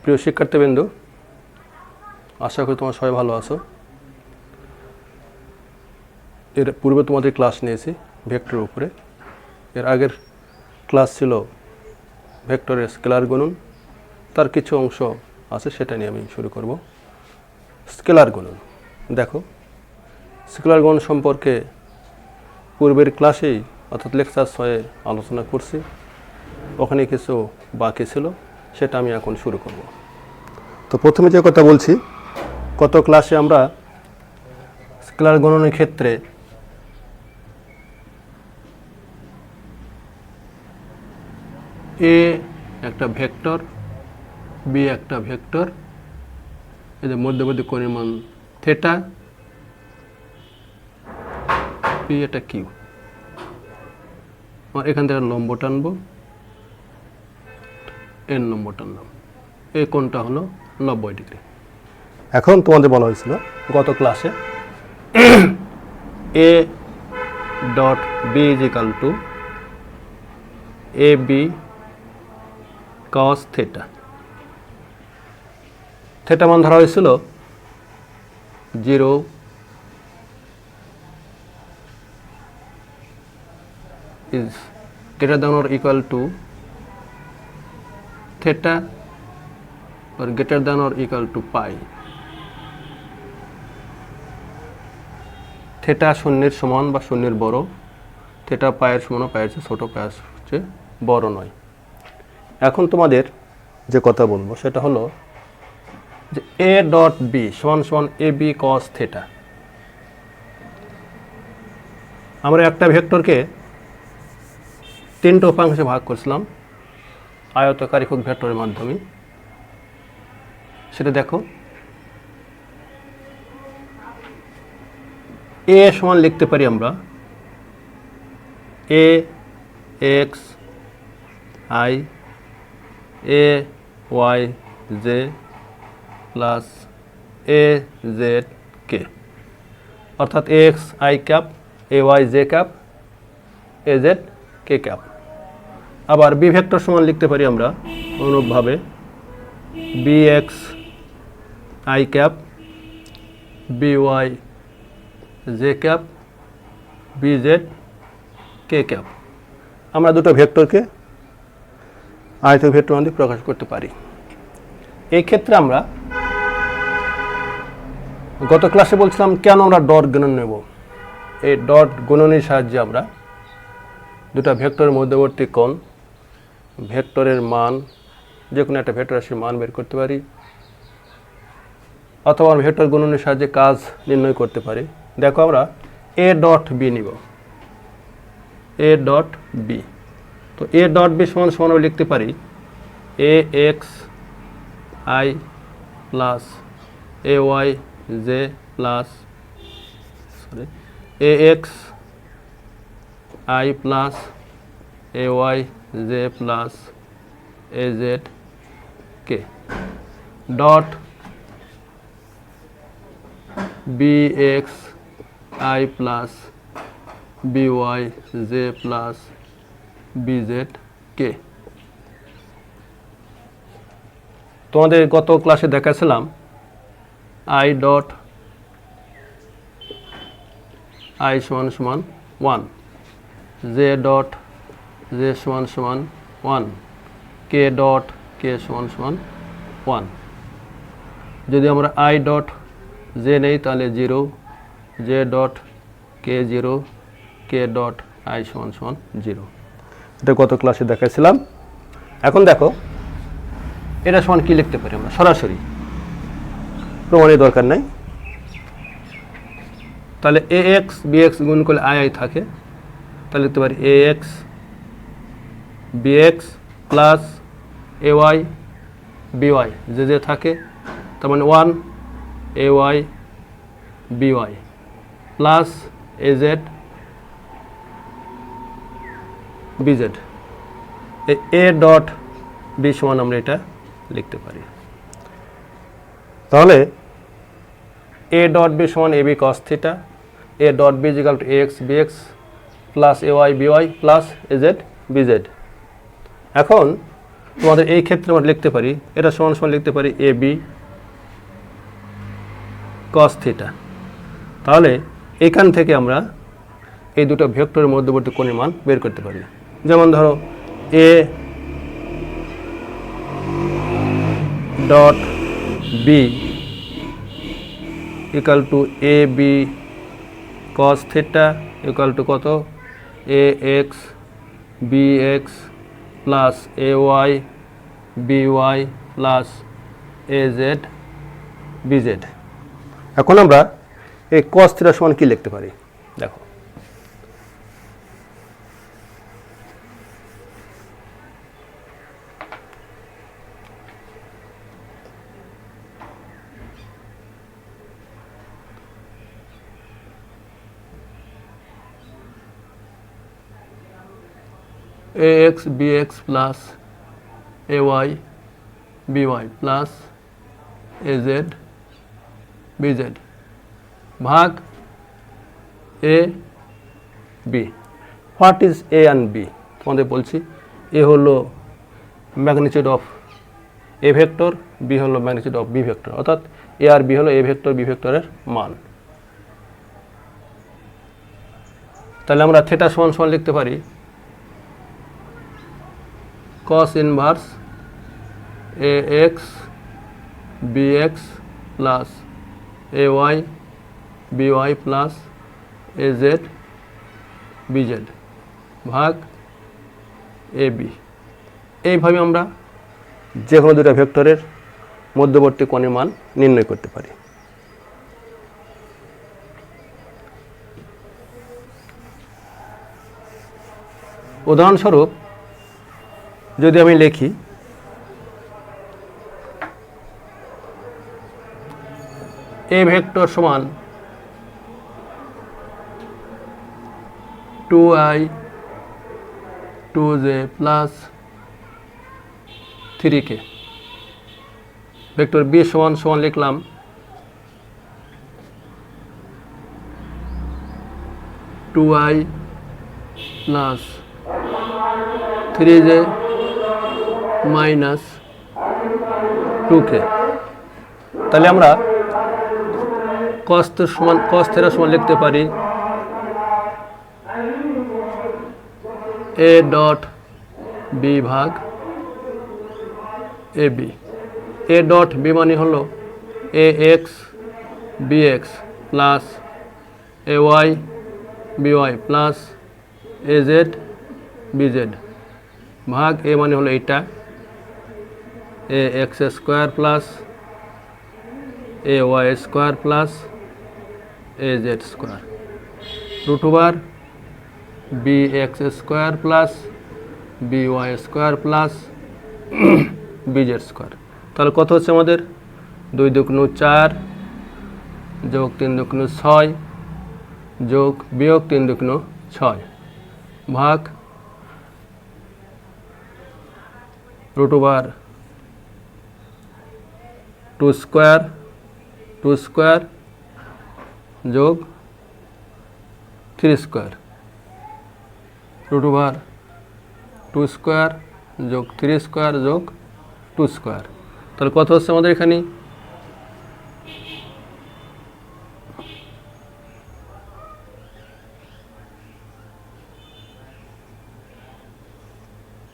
প্রিয় শিক্ষার্থীবৃন্দ, আশা করি তোমরা সবাই ভালো আছো। এর পূর্বে তোমাদের ক্লাস নিয়েছি ভেক্টরের উপরে। এর আগের ক্লাস ছিল ভেক্টরের স্কেলার গুণন, তার কিছু অংশ আছে সেটা নিয়ে আমি শুরু করব। স্কেলার গুণন, দেখো স্কেলার গুণন সম্পর্কে পূর্বের ক্লাসেই অর্থাৎ লেকচার 6 আলোচনা করছি। ওখানে কিছু বাকি ছিল, সেটা আমি এখন শুরু করব। তো প্রথমে যে কথা বলছি, গত ক্লাসে আমরা স্কেলার গণনের ক্ষেত্রে এ একটা ভেক্টর, বি একটা ভেক্টর, এদের মধ্যবর্তী কোণের মান থিটা, পি এটা কিউ। এখান থেকে লম্ব টানবো, এন লম্ব টানলাম, এই কোণটা হলো 90 ডিগ্রি। এখন তোমাদের বলা হয়েছিল গত ক্লাসে A dot B is equal to A B cos theta. Theta মান ধরা হয়েছিল 0 is greater than or equal to theta or greater than or equal to pi. Theta শূন্যের সমান বা শূন্যের বড়, থিটা পায়ের সমান, পায়ের চেয়ে ছোট, পায়ের চেয়ে বড় নয়। এখন তোমাদের যে কথা বলবো সেটা হলো যে এ ডট বি সমান সমান এ বি কস থিটা। আমরা একটা ভেক্টরকে 3টা উপাংশে ভাগ করছিলাম আয়তাকার একক ভেক্টরের মাধ্যমে। সেটা দেখো, এ সমান লিখতে পারি আমরা A X I A Y J plus A Z K, অর্থাৎ X I cap, A Y J cap, A Z K cap. আবার বি ভেক্টর সমান লিখতে পারি আমরা অনুরূপভাবে B X I cap, B Y J cap, B Z K cap. আমরা দুটো ভেক্টরকে আয়তক ভেক্টর মান দিয়ে প্রকাশ করতে পারি। এই ক্ষেত্রে আমরা গত ক্লাসে বলছিলাম কেন আমরা ডট গুণন নেব। এই ডট গুণনের সাহায্যে আমরা দুটো ভেক্টরের মধ্যবর্তী কোণ, ভেক্টরের মান, যে কোনো একটা ভেক্টর রাশির মান বের করতে পারি, অথবা ভেক্টর গুণনের সাহায্যে কাজ নির্ণয় করতে পারি। দেখো আমরা এ ডট বি নিব, এ ডট বি। তো এ ডট বি সমান সমান আমরা লিখতে পারি A X I plus A Y J plus A X I plus A Y J plus A Z K dot B X I plus B Y J plus B Z K. তোমাদের গত ক্লাসে দেখাছিলাম I dot I সমান সমান 1, J dot J সমান সমান 1, কে dot K সমান সমান 1। যদি আমরা আই ডট জে নেই তাহলে 0, J dot K 0, K dot I সমান সমান 0। এটা গত ক্লাসে দেখাইছিলাম। এখন দেখো এটা সমান কি লিখতে পারি আমরা সরাসরি, প্রমাণের দরকার নাই। তাহলে এ এক্স বি এক্স গুণ করলে আই আই থাকে, তাহলে লিখতে পারি A X B X plus A Y B Y যে যে থাকে, তার মানে 1 A Y B Y plus A Z B Z. A dot B সমান আমরা এটা লিখতে পারি। তাহলে এ ডট বি সমান A B cos theta, A dot B is equal to A X B X plus A Y B Y plus A Z B Z. এখন তোমাদের এই ক্ষেত্রে আমরা লিখতে পারি এটা সমান সমান লিখতে পারি এ বি কস থিটা। তাহলে এখান থেকে আমরা এই দুটো ভেক্টরের মধ্যবর্তী কোণের মান বের করতে পারি। যেমন ধরো A dot B equal to A B cos theta equal to কত A X B X plus A Y B Y plus A Z B Z. এখন আমরা এই কস থিটা সমান কি লিখতে পারি দেখো, ax bx plus ay by plus az bz ভাগ a b। What is a and b? তোমাদের বলছি a হলো magnitude of a vector, b হলো ম্যাগনিটিউড অফ b ভেক্টর, অর্থাৎ a আর b হলো a ভেক্টর b ভেক্টরের মান। তাহলে আমরা থিটা সমান সমান লিখতে পারি cos inverse ax bx plus ay by plus az bz ভাগ ab। এইভাবে আমরা যে কোনো দুটো ভেক্টরের মধ্যবর্তী কোণের মান নির্ণয় করতে পারি। উদাহরণস্বরূপ যদি আমি লিখি a ভেক্টর সমান 2i 2j plus 3k, vector b সমান সমান লিখলাম 2i plus 3j minus 2k। তাহলে আমরা cos থিটা সমান লিখতে পারি a ডট b ভাগ ab। a ডট b মানে হলো ax bx plus ay by plus az bz ভাগ a মানে হলো এইটা ax square plus ay square plus az square root over bx square plus by square plus bz square. তাহলে কত হচ্ছে আমাদের 2 দুগুণ 4 যোগ 3 দুগুণ 6 যোগ বিয়োগ 3 দুগুণ 6 ভাগ রুট ওভার 2 স্কোয়ার যোগ 3 স্কোয়ার রুট ওভার 2 স্কোয়ার যোগ 3 স্কোয়ার যোগ 2 স্কোয়ার। তাহলে কত হচ্ছে আমাদের এখানে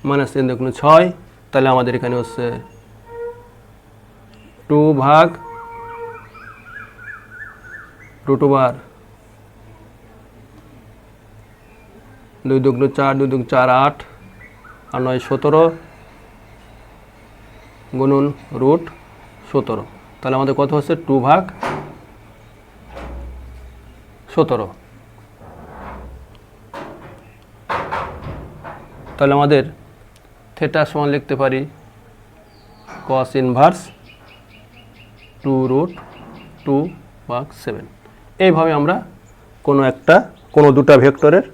মাইনাস 3 দুগুণ 6। তাহলে আমাদের এখানে হচ্ছে 2 ভাগ রুট ওভার 2 দুগুণ 4 2 দুগুণ 4 8 আর 9 17 গুণন রুট 17। তাহলে আমাদের কত হচ্ছে 2 ভাগ 17। তাহলে আমাদের থিটা সমান লিখতে পারি cos ইনভার্স 2√2 ভাগ 7। এইভাবে আমরা কোনো দুটা ভেক্টরের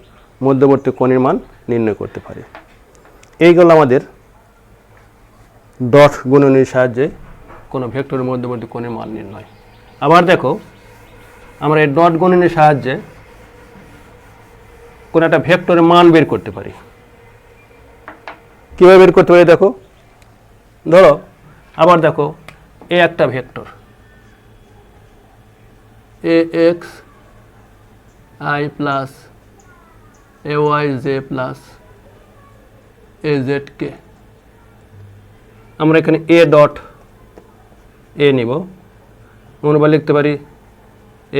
মধ্যবর্তী কোণের মান নির্ণয় করতে পারি। এইগুলো আমাদের ডট গুণনের সাহায্যে কোনো ভেক্টরের মধ্যবর্তী কোণের মান নির্ণয়। আবার দেখো আমরা এই ডট গুণনের সাহায্যে কোনো একটা ভেক্টরের মান বের করতে পারি। কীভাবে বের করতে পারি দেখো, ধরো আবার দেখো এ একটা vector, A X I plus A Y J plus A Z K. আমরা এখানে এ ডট এ নিব, আমরা লিখতে পারি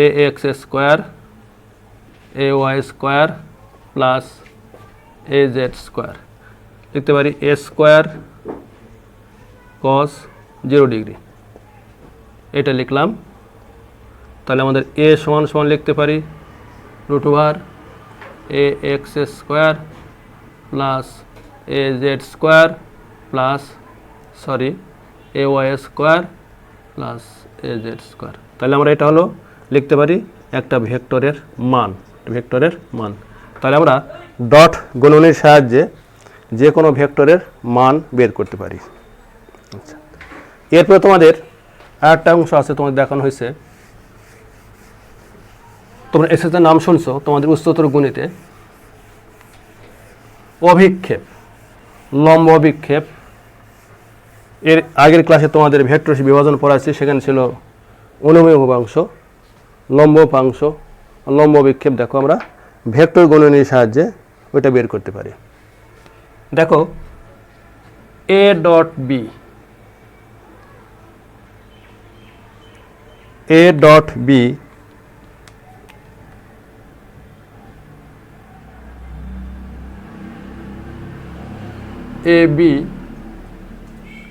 A X square A Y square plus A Z square, লিখতে পারি এ স্কোয়ার কস 0 ডিগ্রি, এটা লিখলাম। তাহলে আমাদের এ সমান সমান লিখতে পারি root over A X square plus A Z square plus A Y square plus A Z square. তাহলে আমরা এটা হলো লিখতে পারি একটা ভেক্টরের মান, তাহলে আমরা ডট গুণনের সাহায্যে যে কোনো ভেক্টরের মান বের করতে পারি। আচ্ছা, এরপরে তোমাদের আরেকটা অংশ আছে, তোমাদের দেখানো হয়েছে, তোমরা এসএসের নাম শুনছো তোমাদের উচ্চতর গণিতে, অভিক্ষেপ, লম্ব অভিক্ষেপ। এর আগের ক্লাসে তোমাদের ভেক্টর বিভাজন পড়াচ্ছি, সেখানে ছিল অনুমেয় উপাংশ, লম্ব উপাংশ, লম্ব অভিক্ষেপ। দেখো আমরা ভেক্টর গণনের সাহায্যে ওইটা বের করতে পারি। দেখো A dot B, A dot B A B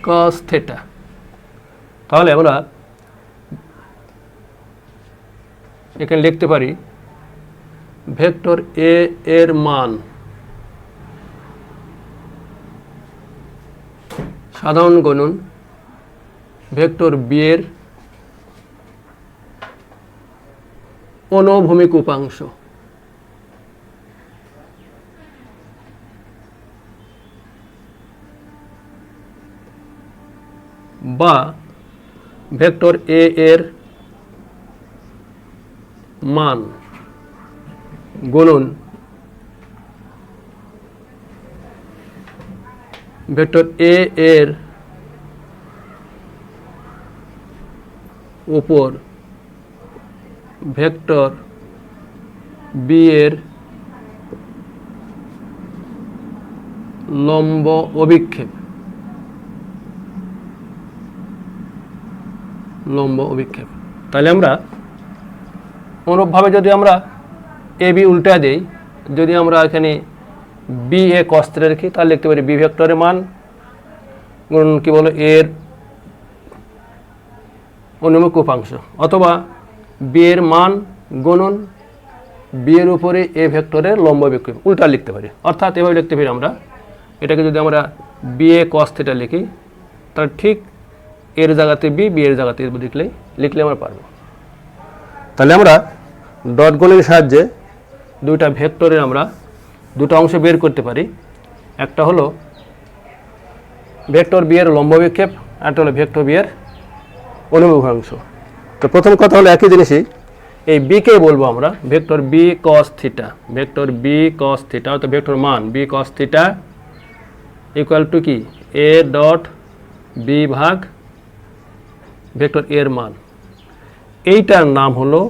cos theta. তাহলে আমরা এখানে লিখতে পারি ভেক্টর এ এর মান সাধারণ গুণন ভেক্টর বি এর অনুভূমিক উপাংশ, বা ভেক্টর এ এর মান গুণন ভেক্টর এ এর উপর ভেক্টর বি এর লম্ব অভিক্ষেপ, তাহলে আমরা অনুরূপভাবে যদি আমরা এ বি উল্টা দেই, যদি আমরা এখানে বি এ কস থিটা রাখি, তাহলে লিখতে পারি বি ভেক্টরের মান গুণ কি বলো এর অনুভূমিক উপাংশ, অথবা বি এর মান গুণন বি এর উপরে এ ভেক্টরের লম্ব অভিক্ষেপ, উল্টা লিখতে পারি। অর্থাৎ এভাবে লিখতে পারি আমরা এটাকে, যদি আমরা বি এ কস থিটা লিখি, তাহলে ঠিক এর জায়গাতে বি, বি এর জায়গাতে লিখলে আমরা পারবো। তাহলে আমরা ডট গুণের সাহায্যে দুইটা ভেক্টরের আমরা দুটো অংশ বের করতে পারি। একটা হলো ভেক্টর বি এর লম্ব অভিক্ষেপ, একটা হলো ভেক্টর বি এর অনুভূমিক অংশ। তো প্রথম কথা হলো একই জিনিসই, এই বি কে বলবো আমরা ভেক্টর বি কস থিটা, অর্থাৎ ভেক্টর মান B cos theta equal to কি এ ডট বি ভাগ ভেক্টর এর মান। এইটার নাম হলো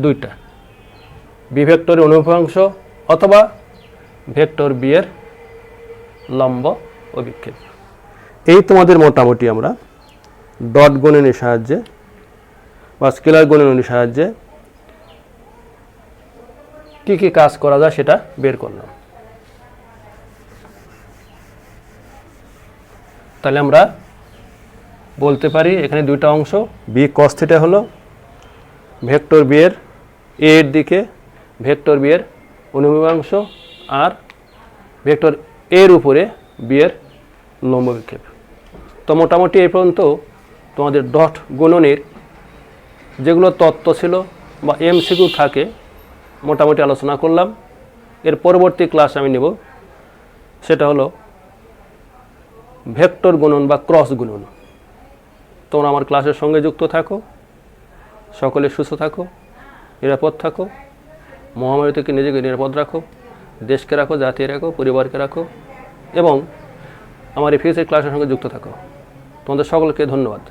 দুইটা, বি ভেক্টরের অনুভূমিক অংশ অথবা ভেক্টর বি এর লম্ব অভিক্ষেপ। এই তোমাদের মোটামুটি আমরা ডট গুণনের সাহায্যে বা স্কেলার গুণনের সাহায্যে কি কি কাজ করা যায় সেটা বের করলাম। তাহলে আমরা বলতে পারি এখানে দুইটা অংশ, বি কস থিটা হলো ভেক্টর বি এর এর দিকে ভেক্টর বি এর অনুভূমিক অংশ, আর ভেক্টর এর উপরে বি এর লম্ব অভিক্ষেপ। তো মোটামুটি এই পর্যন্ত তোমাদের ডট গুণনের যেগুলো তত্ত্ব ছিল বা এমসিকিউ থাকে মোটামুটি আলোচনা করলাম। এর পরবর্তী ক্লাস আমি নেব, সেটা হলো ভেক্টর গুণন বা ক্রস গুণন। তোমরা আমার ক্লাসের সঙ্গে যুক্ত থাকো, সকলে সুস্থ থাকো, নিরাপদ থাকো, মহামারী থেকে নিজেকে নিরাপদ রাখো, দেশকে রাখো, জাতি রাখো, পরিবারকে রাখো এবং আমার এই ফিউচার ক্লাসের সঙ্গে যুক্ত থাকো। তোমাদের সকলকে ধন্যবাদ।